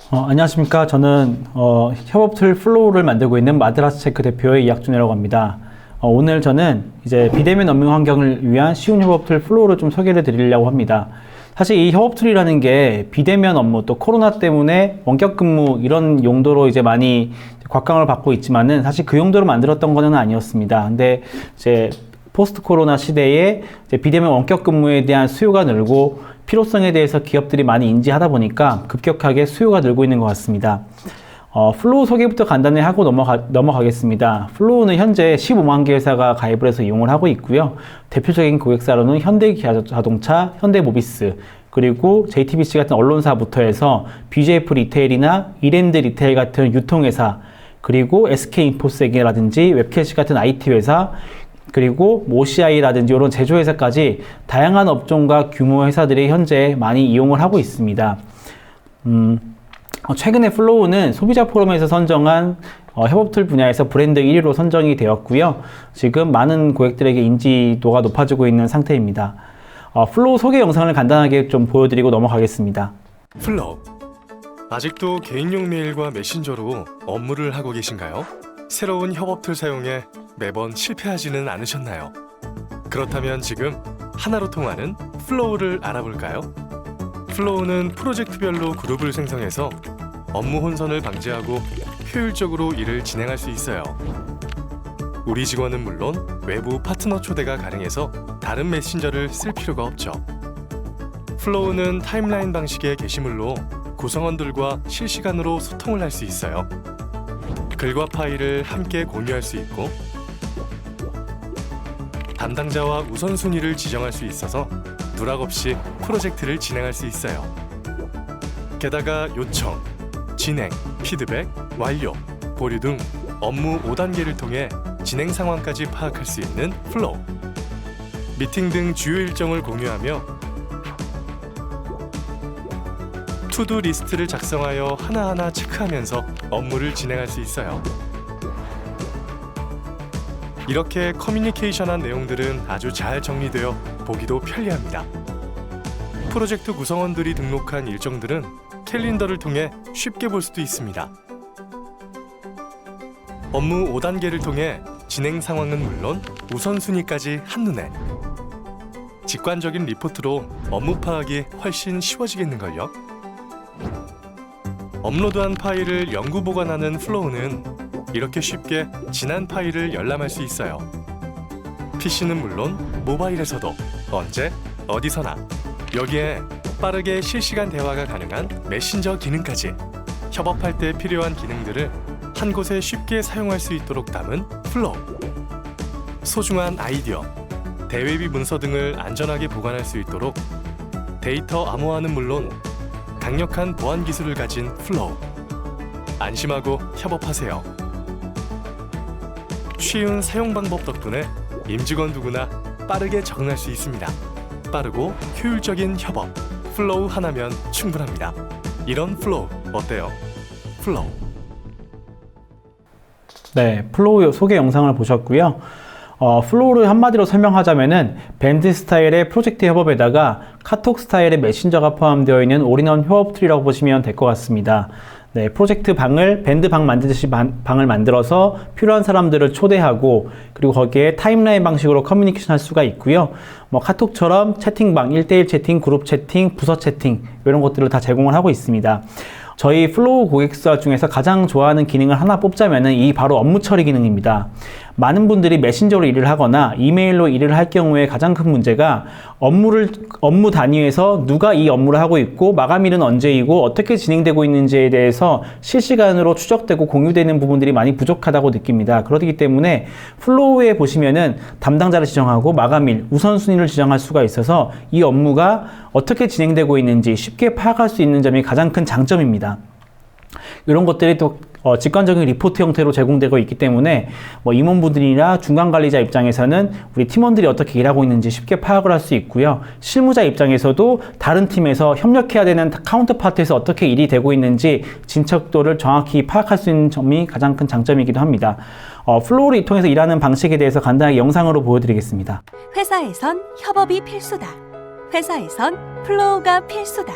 안녕하십니까. 저는 협업 툴 플로우를 만들고 있는 마드라스체크 대표의 이학준이라고 합니다. 오늘 저는 이제 비대면 업무 환경을 위한 쉬운 협업 툴 플로우를 좀 소개를 드리려고 합니다. 사실 이 협업 툴이라는 게 비대면 업무 또 코로나 때문에 원격 근무 이런 용도로 이제 많이 곽강을 받고 있지만은 사실 그 용도로 만들었던 거는 아니었습니다. 근데 이제 포스트 코로나 시대에 이제 비대면 원격 근무에 대한 수요가 늘고 필요성에 대해서 기업들이 많이 인지하다 보니까 급격하게 수요가 늘고 있는 것 같습니다. 플로우 소개부터 간단히 하고 넘어가겠습니다. 플로우는 현재 15만 개 회사가 가입을 해서 이용을 하고 있고요. 대표적인 고객사로는 현대기아자동차, 현대모비스, 그리고 JTBC 같은 언론사부터 해서 BJF 리테일이나 이랜드 리테일 같은 유통회사, 그리고 SK인포섹이라든지 웹캐시 같은 IT 회사, 그리고 OCI라든지 이런 제조회사까지 다양한 업종과 규모 회사들이 현재 많이 이용을 하고 있습니다. 최근에 플로우는 소비자 포럼에서 선정한 협업 툴 분야에서 브랜드 1위로 선정이 되었고요. 지금 많은 고객들에게 인지도가 높아지고 있는 상태입니다. 플로우 소개 영상을 간단하게 좀 보여드리고 넘어가겠습니다. 플로우, 아직도 개인용 메일과 메신저로 업무를 하고 계신가요? 새로운 협업 툴 사용에 매번 실패하지는 않으셨나요? 그렇다면 지금 하나로 통하는 플로우를 알아볼까요? 플로우는 프로젝트별로 그룹을 생성해서 업무 혼선을 방지하고 효율적으로 일을 진행할 수 있어요. 우리 직원은 물론 외부 파트너 초대가 가능해서 다른 메신저를 쓸 필요가 없죠. 플로우는 타임라인 방식의 게시물로 구성원들과 실시간으로 소통을 할 수 있어요. 글과 파일을 함께 공유할 수 있고 담당자와 우선순위를 지정할 수 있어서 누락 없이 프로젝트를 진행할 수 있어요. 게다가 요청, 진행, 피드백, 완료, 보류 등 업무 5단계를 통해 진행 상황까지 파악할 수 있는 플로우. 미팅 등 주요 일정을 공유하며 투두 리스트를 작성하여 하나하나 체크하면서 업무를 진행할 수 있어요. 이렇게 커뮤니케이션한 내용들은 아주 잘 정리되어 보기도 편리합니다. 프로젝트 구성원들이 등록한 일정들은 캘린더를 통해 쉽게 볼 수도 있습니다. 업무 5단계를 통해 진행 상황은 물론 우선순위까지 한눈에. 직관적인 리포트로 업무 파악이 훨씬 쉬워지겠는걸요? 업로드한 파일을 영구 보관하는 플로우는 이렇게 쉽게 지난 파일을 열람할 수 있어요. PC는 물론 모바일에서도 언제 어디서나. 여기에 빠르게 실시간 대화가 가능한 메신저 기능까지 협업할 때 필요한 기능들을 한 곳에 쉽게 사용할 수 있도록 담은 플로우. 소중한 아이디어, 대외비 문서 등을 안전하게 보관할 수 있도록 데이터 암호화는 물론 강력한 보안 기술을 가진 플로우. 안심하고 협업하세요. 쉬운 사용 방법 덕분에 임직원 누구나 빠르게 적응할 수 있습니다. 빠르고 효율적인 협업, 플로우 하나면 충분합니다. 이런 플로우 어때요? 플로우. 네, 플로우 소개 영상을 보셨고요. 플로우를 한마디로 설명하자면은 밴드 스타일의 프로젝트 협업에다가 카톡 스타일의 메신저가 포함되어 있는 올인원 협업 툴이라고 보시면 될 것 같습니다. 네, 프로젝트 방을 밴드 방 만들듯이 방을 만들어서 필요한 사람들을 초대하고 그리고 거기에 타임라인 방식으로 커뮤니케이션 할 수가 있고요. 카톡처럼 채팅방, 1대1 채팅, 그룹 채팅, 부서 채팅 이런 것들을 다 제공을 하고 있습니다. 저희 플로우 고객사 중에서 가장 좋아하는 기능을 하나 뽑자면은 이 바로 업무 처리 기능입니다. 많은 분들이 메신저로 일을 하거나 이메일로 일을 할 경우에 가장 큰 문제가 업무 단위에서 누가 이 업무를 하고 있고 마감일은 언제이고 어떻게 진행되고 있는지에 대해서 실시간으로 추적되고 공유되는 부분들이 많이 부족하다고 느낍니다. 그렇기 때문에 플로우에 보시면은 담당자를 지정하고 마감일, 우선순위를 지정할 수가 있어서 이 업무가 어떻게 진행되고 있는지 쉽게 파악할 수 있는 점이 가장 큰 장점입니다. 이런 것들이 또 직관적인 리포트 형태로 제공되고 있기 때문에 임원분들이나 중간 관리자 입장에서는 우리 팀원들이 어떻게 일하고 있는지 쉽게 파악을 할 수 있고요. 실무자 입장에서도 다른 팀에서 협력해야 되는 카운터파트에서 어떻게 일이 되고 있는지 진척도를 정확히 파악할 수 있는 점이 가장 큰 장점이기도 합니다. 플로우를 통해서 일하는 방식에 대해서 간단하게 영상으로 보여드리겠습니다. 회사에선 협업이 필수다. 회사에선 플로우가 필수다.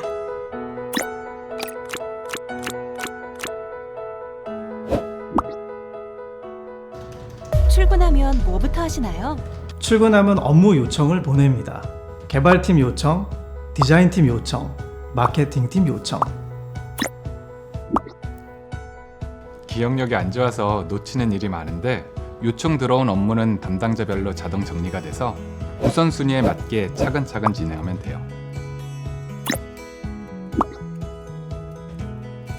출근하면 뭐부터 하시나요? 출근하면 업무 요청을 보냅니다. 개발팀 요청, 디자인팀 요청, 마케팅팀 요청. 기억력이 안 좋아서 놓치는 일이 많은데 요청 들어온 업무는 담당자별로 자동 정리가 돼서 우선순위에 맞게 차근차근 진행하면 돼요.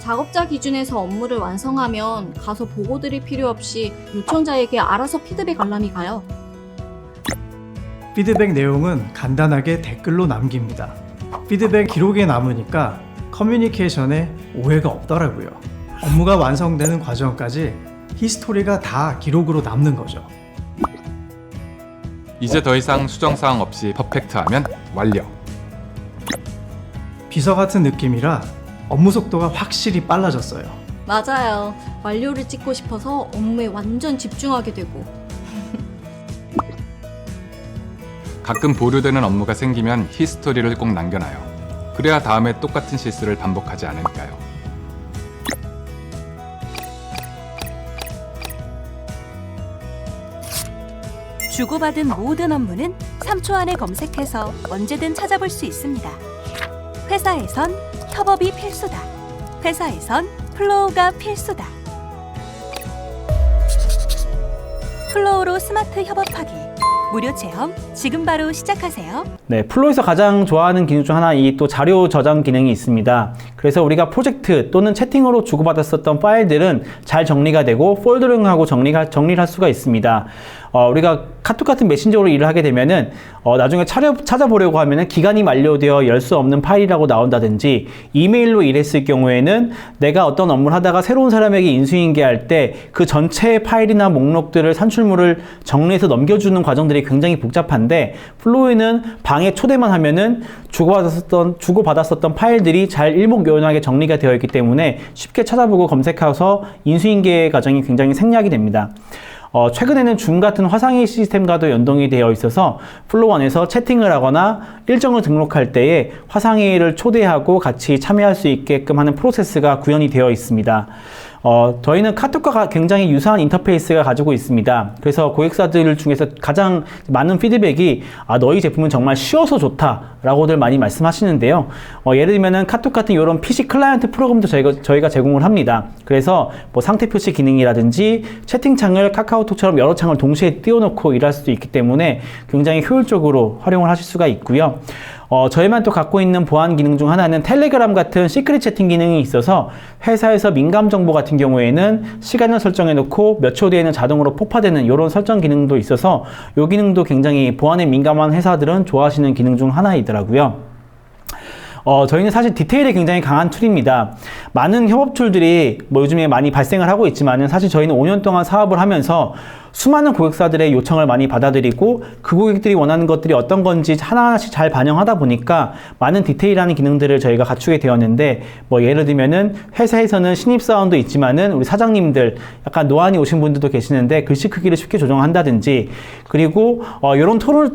작업자 기준에서 업무를 완성하면 가서 보고 드릴 필요 없이 요청자에게 알아서 피드백 알람이 가요. 피드백 내용은 간단하게 댓글로 남깁니다. 피드백 기록에 남으니까 커뮤니케이션에 오해가 없더라고요. 업무가 완성되는 과정까지 히스토리가 다 기록으로 남는 거죠. 이제 더 이상 수정사항 없이 퍼펙트하면 완료. 비서 같은 느낌이라 업무 속도가 확실히 빨라졌어요. 맞아요. 완료를 찍고 싶어서 업무에 완전 집중하게 되고. 가끔 보류되는 업무가 생기면 히스토리를 꼭 남겨놔요. 그래야 다음에 똑같은 실수를 반복하지 않으니까요. 주고받은 모든 업무는 3초 안에 검색해서 언제든 찾아볼 수 있습니다. 회사에선 협업이 필수다. 회사에선 플로우가 필수다. 플로우로 스마트 협업하기. 무료 체험 지금 바로 시작하세요. 네, 플로우에서 가장 좋아하는 기능 중 하나 이 또 자료 저장 기능이 있습니다. 그래서 우리가 프로젝트 또는 채팅으로 주고받았었던 파일들은 잘 정리가 되고 폴더링하고 정리를 할 수가 있습니다. 우리가 카톡 같은 메신저로 일을 하게 되면은 나중에 찾아보려고 하면은 기간이 만료되어 열 수 없는 파일이라고 나온다든지, 이메일로 일했을 경우에는 내가 어떤 업무를 하다가 새로운 사람에게 인수인계할 때 그 전체 파일이나 목록들을 산출물을 정리해서 넘겨주는 과정들이 굉장히 복잡한데, 플로우에는 방에 초대만 하면은 주고받았었던 파일들이 잘 일목요연하게 정리가 되어 있기 때문에 쉽게 찾아보고 검색해서 인수인계 과정이 굉장히 생략이 됩니다. 최근에는 줌 같은 화상회의 시스템과도 연동이 되어 있어서 플로우 안에서 채팅을 하거나 일정을 등록할 때에 화상회의를 초대하고 같이 참여할 수 있게끔 하는 프로세스가 구현이 되어 있습니다. 저희는 카톡과 굉장히 유사한 인터페이스가 가지고 있습니다. 그래서 고객사들 중에서 가장 많은 피드백이 너희 제품은 정말 쉬워서 좋다 라고들 많이 말씀하시는데요. 예를 들면은 카톡 같은 이런 PC 클라이언트 프로그램도 저희가 제공을 합니다. 그래서 뭐 상태 표시 기능이라든지 채팅창을 카카오톡처럼 여러 창을 동시에 띄워놓고 일할 수도 있기 때문에 굉장히 효율적으로 활용을 하실 수가 있고요. 저희만 또 갖고 있는 보안 기능 중 하나는 텔레그램 같은 시크릿 채팅 기능이 있어서 회사에서 민감 정보 같은 경우에는 시간을 설정해 놓고 몇 초 뒤에는 자동으로 폭파되는 이런 설정 기능도 있어서 이 기능도 굉장히 보안에 민감한 회사들은 좋아하시는 기능 중 하나이더라고요. 저희는 사실 디테일에 굉장히 강한 툴입니다. 많은 협업 툴들이 요즘에 많이 발생을 하고 있지만은 사실 저희는 5년 동안 사업을 하면서 수많은 고객사들의 요청을 많이 받아들이고 그 고객들이 원하는 것들이 어떤 건지 하나하나씩 잘 반영하다 보니까 많은 디테일한 기능들을 저희가 갖추게 되었는데, 예를 들면은 회사에서는 신입사원도 있지만은 우리 사장님들 약간 노안이 오신 분들도 계시는데 글씨 크기를 쉽게 조정한다든지, 그리고 이런 툴을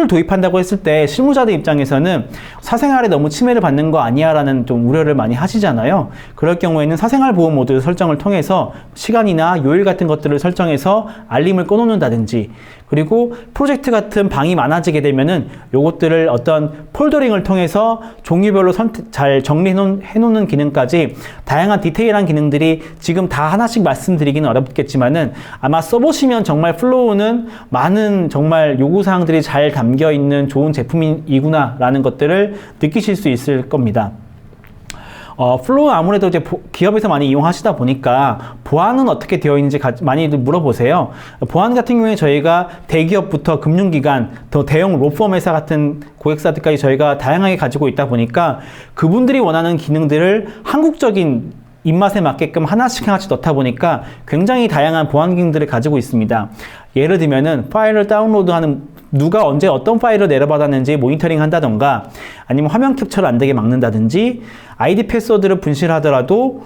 도입한다고 했을 때 실무자들 입장에서는 사생활에 너무 침해를 받는 거 아니야 라는 좀 우려를 많이 하시잖아요. 그럴 경우에는 사생활 보호 모드 설정을 통해서 시간이나 요일 같은 것들을 설정해서 알림을 꺼놓는다든지, 그리고 프로젝트 같은 방이 많아지게 되면은 요것들을 어떤 폴더링을 통해서 종류별로 잘 정리해놓는 기능까지 다양한 디테일한 기능들이 지금 다 하나씩 말씀드리기는 어렵겠지만은 아마 써보시면 정말 플로우는 많은 정말 요구사항들이 잘 담겨있는 좋은 제품이구나 라는 것들을 느끼실 수 있을 겁니다. 플로우 아무래도 이제 기업에서 많이 이용하시다 보니까 보안은 어떻게 되어 있는지 많이들 물어보세요. 보안 같은 경우에 저희가 대기업부터 금융기관, 더 대형 로펌 회사 같은 고객사들까지 저희가 다양하게 가지고 있다 보니까 그분들이 원하는 기능들을 한국적인 입맛에 맞게끔 하나씩 넣다 보니까 굉장히 다양한 보안 기능들을 가지고 있습니다. 예를 들면은 파일을 다운로드하는 누가 언제 어떤 파일을 내려받았는지 모니터링 한다던가, 아니면 화면 캡처를 안 되게 막는다든지, 아이디 패스워드를 분실하더라도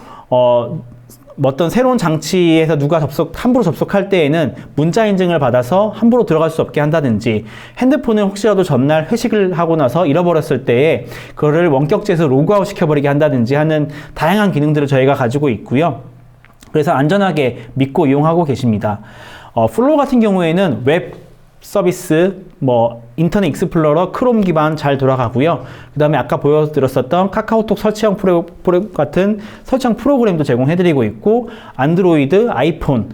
어떤 새로운 장치에서 누가 함부로 접속할 때에는 문자 인증을 받아서 함부로 들어갈 수 없게 한다든지, 핸드폰을 혹시라도 전날 회식을 하고 나서 잃어버렸을 때에 그거를 원격제에서 로그아웃 시켜버리게 한다든지 하는 다양한 기능들을 저희가 가지고 있고요. 그래서 안전하게 믿고 이용하고 계십니다. 플로우 같은 경우에는 웹 서비스, 인터넷 익스플로러, 크롬 기반 잘 돌아가고요. 그 다음에 아까 보여드렸었던 카카오톡 설치형 같은 설치형 프로그램도 제공해드리고 있고, 안드로이드, 아이폰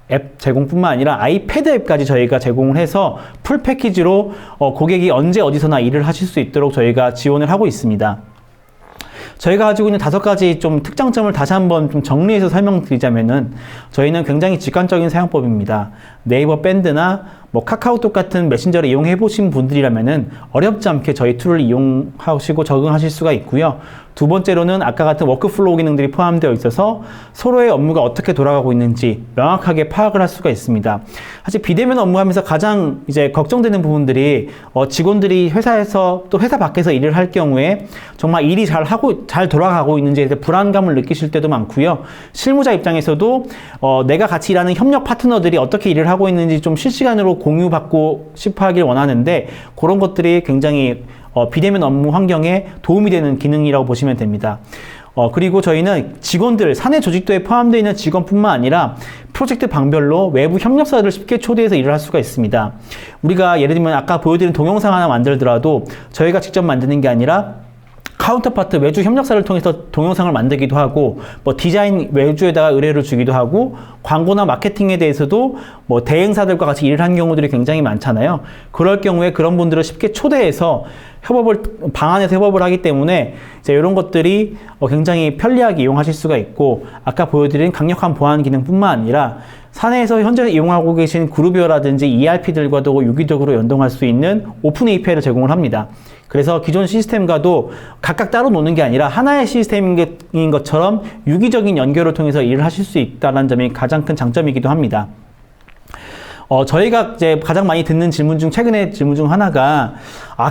앱 제공뿐만 아니라 아이패드 앱까지 저희가 제공을 해서 풀 패키지로 고객이 언제 어디서나 일을 하실 수 있도록 저희가 지원을 하고 있습니다. 저희가 가지고 있는 5가지 좀 특장점을 다시 한번 좀 정리해서 설명드리자면은, 저희는 굉장히 직관적인 사용법입니다. 네이버 밴드나 카카오톡 같은 메신저를 이용해 보신 분들이라면은 어렵지 않게 저희 툴을 이용하시고 적응하실 수가 있고요. 두 번째로는 아까 같은 워크플로우 기능들이 포함되어 있어서 서로의 업무가 어떻게 돌아가고 있는지 명확하게 파악을 할 수가 있습니다. 사실 비대면 업무하면서 가장 이제 걱정되는 부분들이 직원들이 회사에서 또 회사 밖에서 일을 할 경우에 정말 일이 잘 돌아가고 있는지에 대해 불안감을 느끼실 때도 많고요. 실무자 입장에서도 내가 같이 일하는 협력 파트너들이 어떻게 일을 하고 있는지 좀 실시간으로 공유받고 싶어 하길 원하는데, 그런 것들이 굉장히 비대면 업무 환경에 도움이 되는 기능이라고 보시면 됩니다. 그리고 저희는 직원들, 사내 조직도에 포함되어 있는 직원뿐만 아니라 프로젝트 방별로 외부 협력사들을 쉽게 초대해서 일을 할 수가 있습니다. 우리가 예를 들면 아까 보여드린 동영상 하나 만들더라도 저희가 직접 만드는 게 아니라 카운터파트 외주 협력사를 통해서 동영상을 만들기도 하고, 디자인 외주에다가 의뢰를 주기도 하고, 광고나 마케팅에 대해서도 대행사들과 같이 일을 한 경우들이 굉장히 많잖아요. 그럴 경우에 그런 분들을 쉽게 초대해서 방안에서 협업을 하기 때문에 이제 이런 것들이 굉장히 편리하게 이용하실 수가 있고, 아까 보여드린 강력한 보안 기능뿐만 아니라 사내에서 현재 이용하고 계신 그룹이어라든지 ERP들과도 유기적으로 연동할 수 있는 오픈 API를 제공을 합니다. 그래서 기존 시스템과도 각각 따로 노는 게 아니라 하나의 시스템인 것처럼 유기적인 연결을 통해서 일을 하실 수 있다는 점이 가장 큰 장점이기도 합니다. 저희가 이제 가장 많이 듣는 최근에 질문 중 하나가,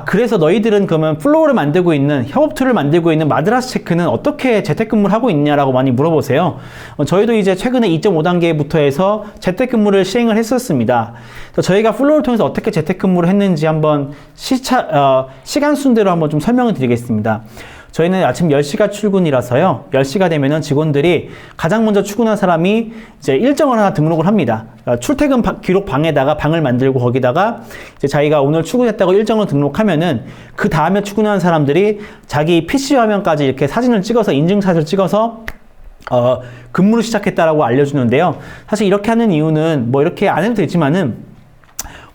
그래서 너희들은 그러면 플로우를 만들고 있는, 협업 툴을 만들고 있는 마드라스 체크는 어떻게 재택근무를 하고 있냐라고 많이 물어보세요. 저희도 이제 최근에 2.5단계부터 해서 재택근무를 시행을 했었습니다. 그래서 저희가 플로우를 통해서 어떻게 재택근무를 했는지 한번 시간 순대로 한번 좀 설명을 드리겠습니다. 저희는 아침 10시가 출근이라서요. 10시가 되면은 직원들이 가장 먼저 출근한 사람이 이제 일정을 하나 등록을 합니다. 출퇴근 기록 방에다가 방을 만들고 거기다가 이제 자기가 오늘 출근했다고 일정을 등록하면은 그 다음에 출근한 사람들이 자기 PC 화면까지 이렇게 사진을 찍어서 인증샷을 찍어서 근무를 시작했다라고 알려주는데요. 사실 이렇게 하는 이유는 이렇게 안 해도 되지만은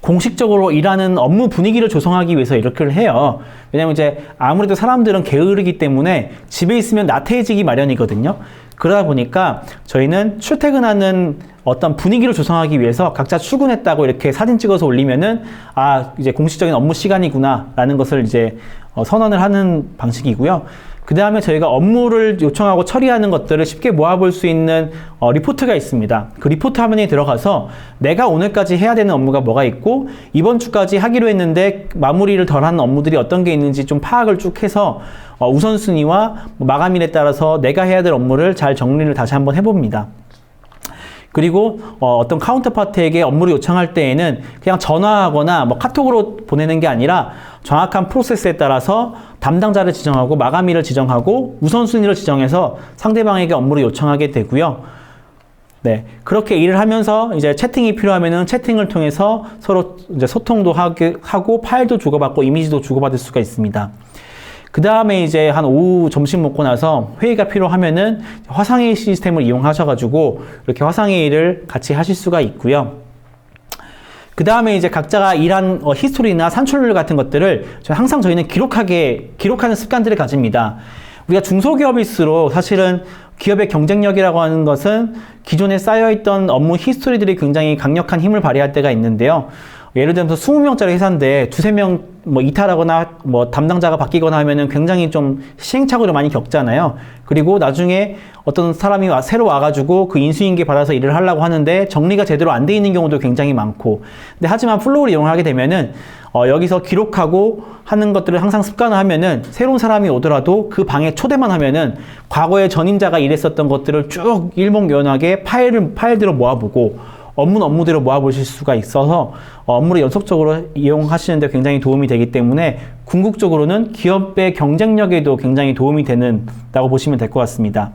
공식적으로 일하는 업무 분위기를 조성하기 위해서 이렇게 해요. 왜냐면 이제 아무래도 사람들은 게으르기 때문에 집에 있으면 나태해지기 마련이거든요. 그러다 보니까 저희는 출퇴근하는 어떤 분위기를 조성하기 위해서 각자 출근했다고 이렇게 사진 찍어서 올리면은 이제 공식적인 업무 시간이구나 라는 것을 이제 선언을 하는 방식이고요. 그 다음에 저희가 업무를 요청하고 처리하는 것들을 쉽게 모아볼 수 있는 리포트가 있습니다. 그 리포트 화면에 들어가서 내가 오늘까지 해야 되는 업무가 뭐가 있고, 이번 주까지 하기로 했는데 마무리를 덜 하는 업무들이 어떤 게 있는지 좀 파악을 쭉 해서 우선순위와 마감일에 따라서 내가 해야 될 업무를 잘 정리를 다시 한번 해봅니다. 그리고 어떤 카운터파트에게 업무를 요청할 때에는 그냥 전화하거나 카톡으로 보내는 게 아니라 정확한 프로세스에 따라서 담당자를 지정하고 마감일을 지정하고 우선순위를 지정해서 상대방에게 업무를 요청하게 되고요. 네, 그렇게 일을 하면서 이제 채팅이 필요하면은 채팅을 통해서 서로 이제 소통도 하고 파일도 주고받고 이미지도 주고받을 수가 있습니다. 그 다음에 이제 한 오후 점심 먹고 나서 회의가 필요하면은 화상회의 시스템을 이용하셔가지고 이렇게 화상회의를 같이 하실 수가 있고요. 그 다음에 이제 각자가 일한 히스토리나 산출률 같은 것들을 항상 저희는 기록하는 습관들을 가집니다. 우리가 중소기업일수록 사실은 기업의 경쟁력이라고 하는 것은 기존에 쌓여있던 업무 히스토리들이 굉장히 강력한 힘을 발휘할 때가 있는데요. 예를 들면서 20명짜리 회사인데 두세 명 뭐 이탈하거나 뭐 담당자가 바뀌거나 하면은 굉장히 좀 시행착오를 많이 겪잖아요. 그리고 나중에 어떤 사람이 새로 와가지고 그 인수인계 받아서 일을 하려고 하는데 정리가 제대로 안 돼 있는 경우도 굉장히 많고. 근데 하지만 플로우를 이용하게 되면은 여기서 기록하고 하는 것들을 항상 습관화하면은 새로운 사람이 오더라도 그 방에 초대만 하면은 과거에 전임자가 일했었던 것들을 쭉 일목요연하게 파일대로 모아보고 업무대로 모아보실 수가 있어서 업무를 연속적으로 이용하시는데 굉장히 도움이 되기 때문에 궁극적으로는 기업의 경쟁력에도 굉장히 도움이 된다고 보시면 될 것 같습니다.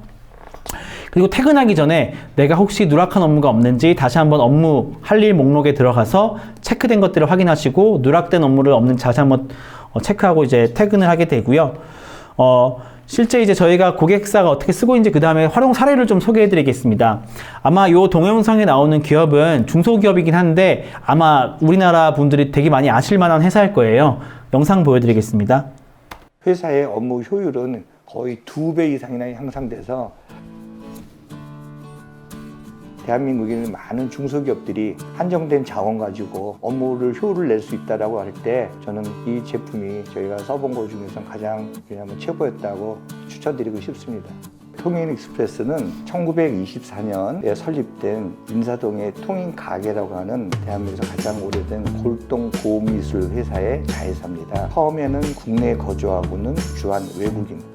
그리고 퇴근하기 전에 내가 혹시 누락한 업무가 없는지 다시 한번 업무 할 일 목록에 들어가서 체크된 것들을 확인하시고 누락된 업무를 없는지 다시 한번 체크하고 이제 퇴근을 하게 되고요. 실제 이제 저희가 고객사가 어떻게 쓰고 있는지 그 다음에 활용 사례를 좀 소개해 드리겠습니다. 아마 요 동영상에 나오는 기업은 중소기업이긴 한데 아마 우리나라 분들이 되게 많이 아실 만한 회사일 거예요. 영상 보여드리겠습니다. 회사의 업무 효율은 거의 2배 이상이나 향상돼서 대한민국에 있는 많은 중소기업들이 한정된 자원 가지고 업무를 효율을 낼 수 있다고 할 때 저는 이 제품이 저희가 써본 것 중에서 가장 그냥 최고였다고 추천드리고 싶습니다. 통인익스프레스는 1924년에 설립된 인사동의 통인가게라고 하는 대한민국에서 가장 오래된 골동 고미술 회사의 자회사입니다. 처음에는 국내에 거주하고는 주한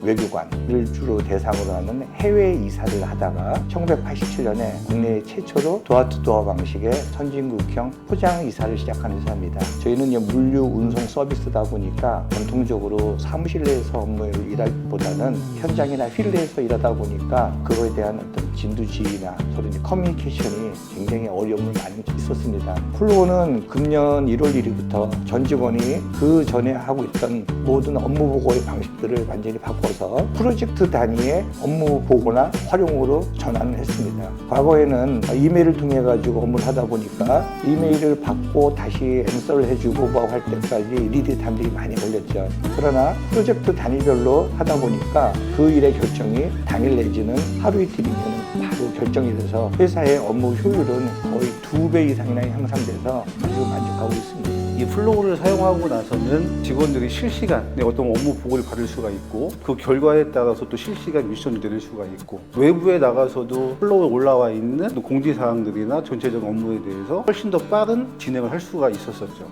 외교관을 주로 대상으로 하는 해외 이사를 하다가 1987년에 국내 최초로 도어투도어 방식의 선진국형 포장 이사를 시작한 회사입니다. 저희는 물류 운송 서비스다 보니까 전통적으로 사무실 내에서 업무를 일하기보다는 현장이나 필드에서 일하다 보니까 그거에 대한 어떤 진두지휘나 서로 커뮤니케이션이 굉장히 어려움을 많이 있었습니다. 플로우는 금년 1월 1일부터 전 직원이 그 전에 하고 있던 모든 업무 보고의 방식들을 완전히 바꿔서 프로젝트 단위의 업무 보고나 활용으로 전환을 했습니다. 과거에는 이메일을 통해 가지고 업무를 하다 보니까 이메일을 받고 다시 앤서를 해주고 뭐 할 때까지 리드 타임들이 많이 걸렸죠. 그러나 프로젝트 단위별로 하다 보니까 그 일의 결정이 당일 내지는 하루 이틀이면 바로 결정이 돼서 회사의 업무 효율은 거의 2배 이상이나 향상돼서 아주 만족하고 있습니다. 이 플로우를 사용하고 나서는 직원들이 실시간에 어떤 업무 보고를 받을 수가 있고 그 결과에 따라서 또 실시간 미션을 내릴 수가 있고 외부에 나가서도 플로우에 올라와 있는 공지사항들이나 전체적 업무에 대해서 훨씬 더 빠른 진행을 할 수가 있었었죠.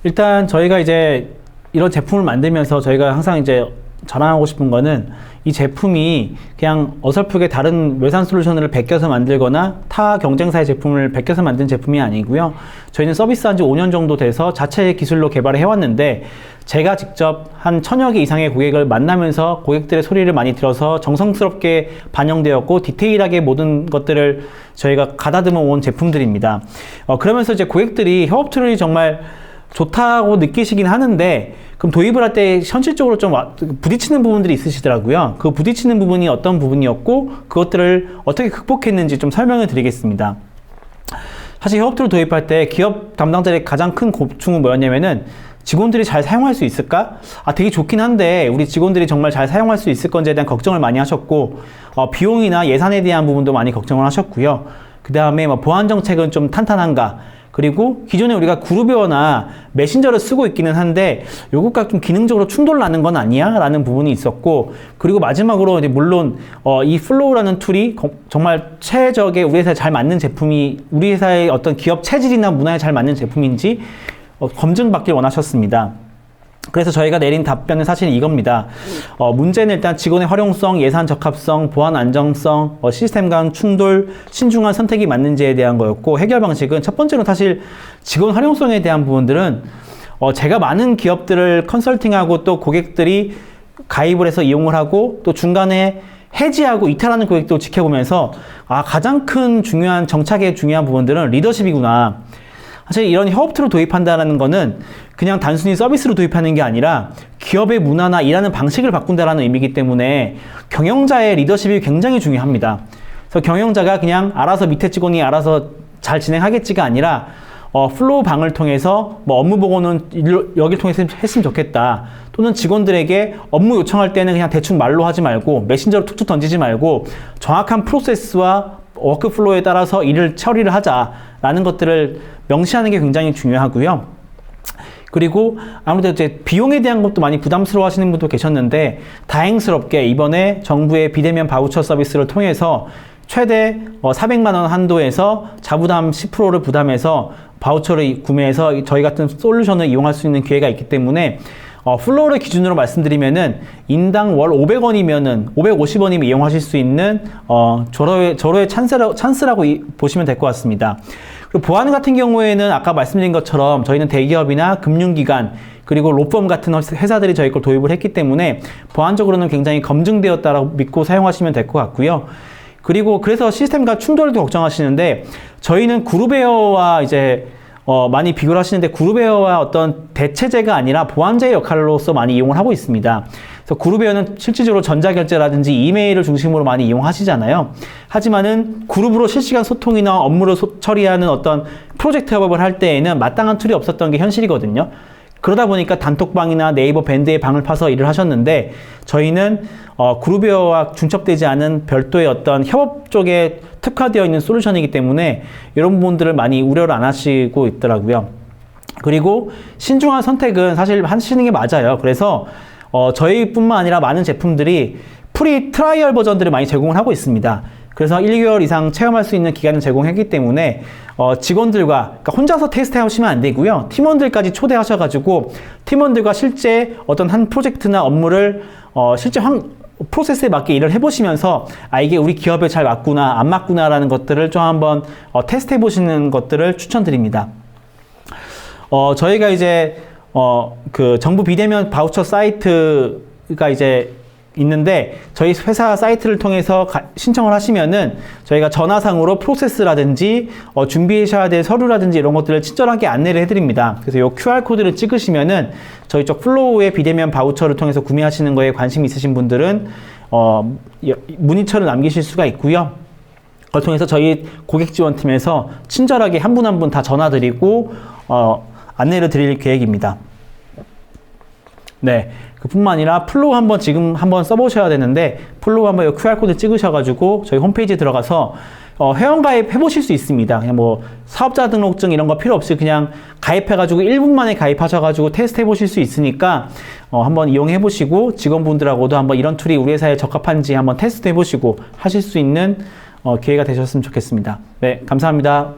일단 저희가 이제 이런 제품을 만들면서 저희가 항상 이제 자랑하고 싶은 거는 이 제품이 그냥 어설프게 다른 외산 솔루션을 베껴서 만들거나 타 경쟁사의 제품을 베껴서 만든 제품이 아니고요. 저희는 서비스한 지 5년 정도 돼서 자체 기술로 개발을 해왔는데 제가 직접 한 1000여 개 이상의 고객을 만나면서 고객들의 소리를 많이 들어서 정성스럽게 반영되었고 디테일하게 모든 것들을 저희가 가다듬어 온 제품들입니다. 그러면서 이제 고객들이 협업 툴이 정말 좋다고 느끼시긴 하는데 그럼 도입을 할 때 현실적으로 좀 부딪히는 부분들이 있으시더라고요. 그 부딪히는 부분이 어떤 부분이었고 그것들을 어떻게 극복했는지 좀 설명을 드리겠습니다. 사실 협업툴을 도입할 때 기업 담당자의 가장 큰 고충은 뭐였냐면은 직원들이 잘 사용할 수 있을까? 되게 좋긴 한데 우리 직원들이 정말 잘 사용할 수 있을 건지에 대한 걱정을 많이 하셨고 비용이나 예산에 대한 부분도 많이 걱정을 하셨고요. 그 다음에 보안 정책은 좀 탄탄한가? 그리고 기존에 우리가 그룹웨어나 메신저를 쓰고 있기는 한데 요것과 좀 기능적으로 충돌 나는 건 아니야? 라는 부분이 있었고 그리고 마지막으로 이제 물론 이 플로우라는 툴이 정말 최적의 우리 회사에 잘 맞는 제품이 우리 회사의 어떤 기업 체질이나 문화에 잘 맞는 제품인지 검증받길 원하셨습니다. 그래서 저희가 내린 답변은 사실 이겁니다. 문제는 일단 직원의 활용성, 예산 적합성, 보안 안정성, 시스템 간 충돌, 신중한 선택이 맞는지에 대한 거였고 해결 방식은 첫 번째로 사실 직원 활용성에 대한 부분들은 제가 많은 기업들을 컨설팅하고 또 고객들이 가입을 해서 이용을 하고 또 중간에 해지하고 이탈하는 고객도 지켜보면서 가장 큰 중요한 정착의 중요한 부분들은 리더십이구나. 사실 이런 협업툴을 도입한다는 거는 그냥 단순히 서비스로 도입하는 게 아니라 기업의 문화나 일하는 방식을 바꾼다는 의미이기 때문에 경영자의 리더십이 굉장히 중요합니다. 그래서 경영자가 그냥 알아서 밑에 직원이 알아서 잘 진행하겠지가 아니라 플로우 방을 통해서 업무 보고는 여기를 통해서 했으면 좋겠다. 또는 직원들에게 업무 요청할 때는 그냥 대충 말로 하지 말고 메신저로 툭툭 던지지 말고 정확한 프로세스와 워크플로우에 따라서 일을 처리를 하자라는 것들을 명시하는 게 굉장히 중요하고요. 그리고 아무래도 이제 비용에 대한 것도 많이 부담스러워 하시는 분도 계셨는데, 다행스럽게 이번에 정부의 비대면 바우처 서비스를 통해서 최대 400만 원 한도에서 자부담 10%를 부담해서 바우처를 구매해서 저희 같은 솔루션을 이용할 수 있는 기회가 있기 때문에 플로우를 기준으로 말씀드리면은 인당 월 500원이면은 550원이면 이용하실 수 있는 절호의 찬스라고 보시면 될 것 같습니다. 그리고 보안 같은 경우에는 아까 말씀드린 것처럼 저희는 대기업이나 금융기관 그리고 로펌 같은 회사들이 저희 걸 도입을 했기 때문에 보안적으로는 굉장히 검증되었다라고 믿고 사용하시면 될 것 같고요. 그리고 그래서 시스템과 충돌도 걱정하시는데, 저희는 그룹웨어와 이제 많이 비교를 하시는데, 그룹웨어와 어떤 대체제가 아니라 보완제의 역할로서 많이 이용을 하고 있습니다. 그래서 그룹웨어는 실질적으로 전자결제라든지 이메일을 중심으로 많이 이용하시잖아요. 하지만은 그룹으로 실시간 소통이나 업무를 처리하는 어떤 프로젝트 협업을 할 때에는 마땅한 툴이 없었던 게 현실이거든요. 그러다 보니까 단톡방이나 네이버 밴드에 방을 파서 일을 하셨는데, 저희는 그룹웨어와 중첩되지 않은 별도의 어떤 협업 쪽에 특화되어 있는 솔루션이기 때문에 이런 부분들을 많이 우려를 안 하시고 있더라고요. 그리고 신중한 선택은 사실 하시는 게 맞아요. 그래서 저희뿐만 아니라 많은 제품들이 프리 트라이얼 버전들을 많이 제공을 하고 있습니다. 그래서 1개월 이상 체험할 수 있는 기간을 제공했기 때문에 직원들과, 그러니까 혼자서 테스트 하시면 안 되고요. 팀원들까지 초대하셔가지고 팀원들과 실제 어떤 한 프로젝트나 업무를 실제 프로세스에 맞게 일을 해보시면서 이게 우리 기업에 잘 맞구나 안 맞구나라는 것들을 좀 한번 테스트 해보시는 것들을 추천드립니다. 저희가 이제 그 정부 비대면 바우처 사이트가 이제 있는데, 저희 회사 사이트를 통해서 신청을 하시면은 저희가 전화상으로 프로세스라든지 준비하셔야 될 서류라든지 이런 것들을 친절하게 안내를 해드립니다. 그래서 이 QR코드를 찍으시면은 저희 쪽 플로우의 비대면 바우처를 통해서 구매하시는 거에 관심 있으신 분들은 문의처를 남기실 수가 있고요. 그걸 통해서 저희 고객지원팀에서 친절하게 한 분 한 분 다 전화드리고 안내를 드릴 계획입니다. 네, 그뿐만 아니라 플로우 지금 한번 써보셔야 되는데, 플로우 한번 QR코드 찍으셔가지고 저희 홈페이지에 들어가서 회원가입 해보실 수 있습니다. 그냥 뭐 사업자 등록증 이런 거 필요 없이 그냥 가입해가지고 1분 만에 가입하셔가지고 테스트 해보실 수 있으니까 한번 이용해보시고, 직원분들하고도 한번 이런 툴이 우리 회사에 적합한지 한번 테스트 해보시고 하실 수 있는 기회가 되셨으면 좋겠습니다. 네, 감사합니다.